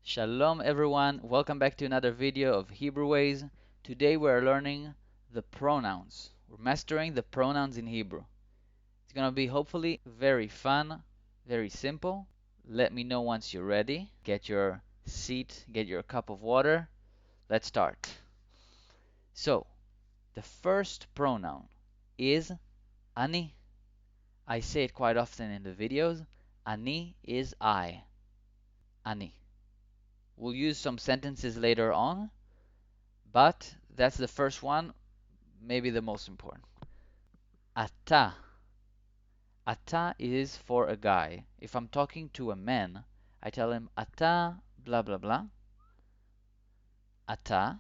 Shalom everyone, welcome back to another video of Hebreways. Today we are learning the pronouns. We're mastering the pronouns in Hebrew. It's gonna be hopefully very fun, very simple. Let me know once you're ready. Get your seat, get your cup of water. Let's start. So, the first pronoun is ani. I say it quite often in the videos. Ani is I. Ani. We'll use some sentences later on, but that's the first one, maybe the most important. Ata. Ata is for a guy. If I'm talking to a man, I tell him Ata blah blah blah. Ata.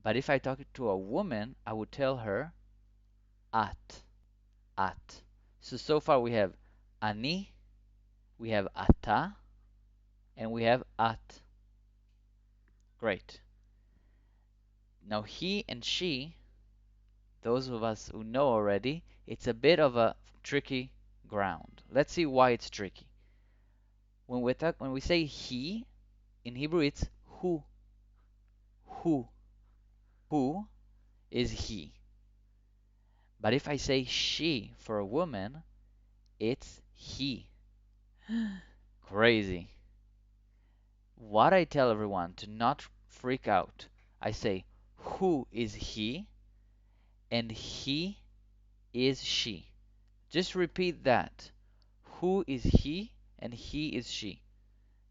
But if I talk to a woman, I would tell her at. At. So far we have ani, we have ata, and we have at. Great. Now he and she, those of us who know already, it's a bit of a tricky ground. Let's see why it's tricky. When we say he, in Hebrew it's who. Who. Who is he. But if I say she for a woman, it's he. Crazy. What I tell everyone to not freak out, I say who is he and he is she. Just repeat that. Who is he and he is she.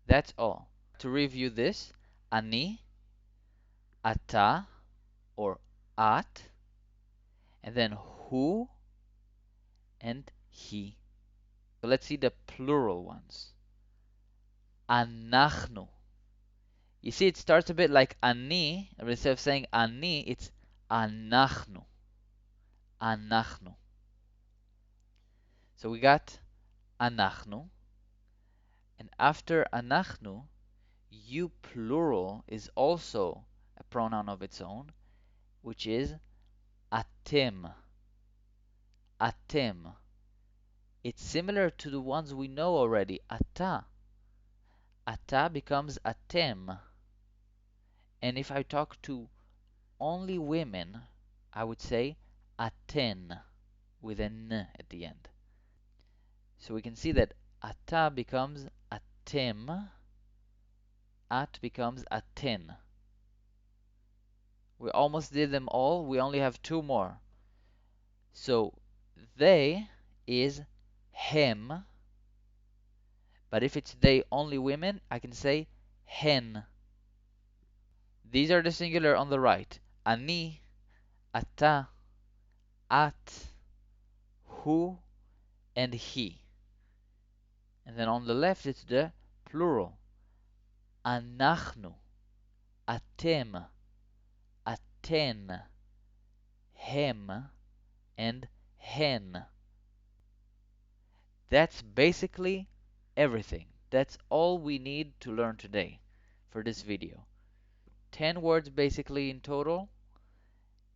That's all. To review this, ani, ata, or at, and then who and he. So let's see the plural ones. Anachnu. You see, it starts a bit like ani, but instead of saying ani, it's anachnu. Anachnu. So we got anachnu, and after anachnu, you plural is also a pronoun of its own, which is atem. Atem. It's similar to the ones we know already. Ata. Ata becomes atem. And if I talk to only women, I would say aten with an n at the end. So we can see that ata becomes atem, at becomes aten. We almost did them all. We only have two more. So they is hem, but if it's they only women, I can say hen. These are the singular on the right. Ani, ata, at, hu, and he. And then on the left it's the plural. Anachnu, atem, aten, hem, and hen. That's basically everything. That's all we need to learn today for this video. 10 words basically in total,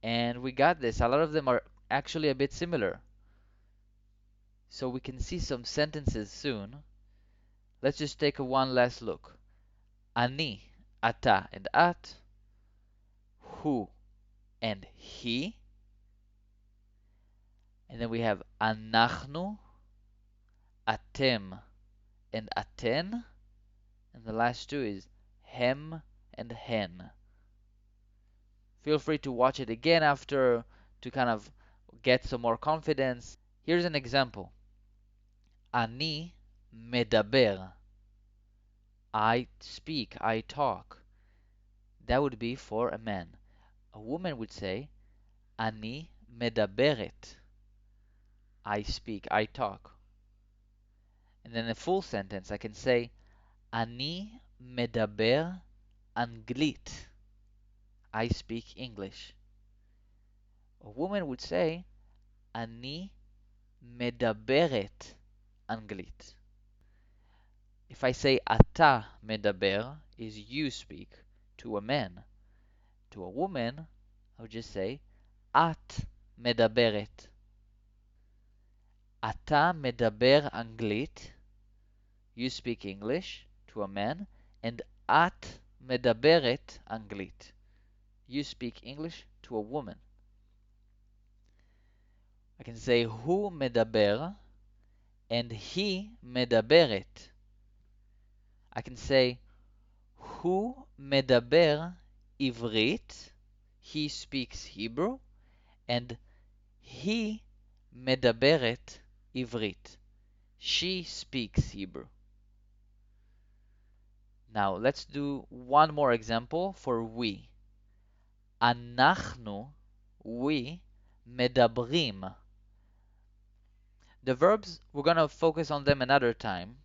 and we got this. A lot of them are actually a bit similar. So we can see some sentences soon. Let's just take a one last look. Ani, ata, and at. Hu and he. And then we have anachnu, atem, and aten. And the last two is hem and hen. Feel free to watch it again after to kind of get some more confidence. Here's an example. Ani medaber. I speak, I talk. That would be for a man. A woman would say, Ani medaberet. I speak, I talk. And then a full sentence, I can say, Ani medaber Anglit. I speak English. A woman would say, Ani medaberet Anglit. If I say ata medaber is you speak to a man. To a woman, I would just say את מדברת. אתה מדבר אנגלית. You speak English to a man. and את מדברת אנגלית. You speak English to a woman. I can say הוא מדבר and היא מדברת. I can say הוא מדבר עברית, he speaks Hebrew, and היא מדברת עברית. She speaks Hebrew. Now let's do one more example for we. אנחנו, we, מדברים. The verbs, we're going to focus on them another time.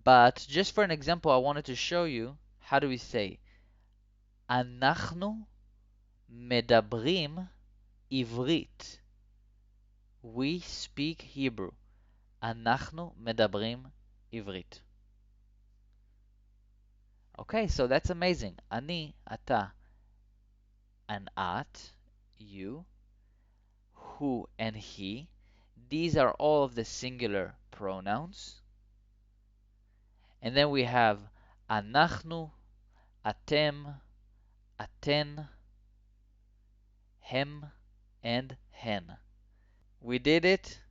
But just for an example, I wanted to show you how do we say אנחנו מדברים עברית. We speak Hebrew. אנחנו מדברים עברית. Okay, so that's amazing. אני, אתה, and at, you, who and he. These are all of the singular pronouns. And then we have אנחנו, אתם, אתן, הם, and hen. We did it.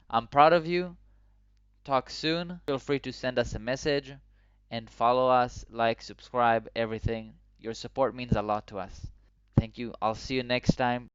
I'm proud of you. Talk soon. Feel free to send us a message and follow us, like, subscribe, everything. Your support means a lot to us. Thank you. I'll see you next time.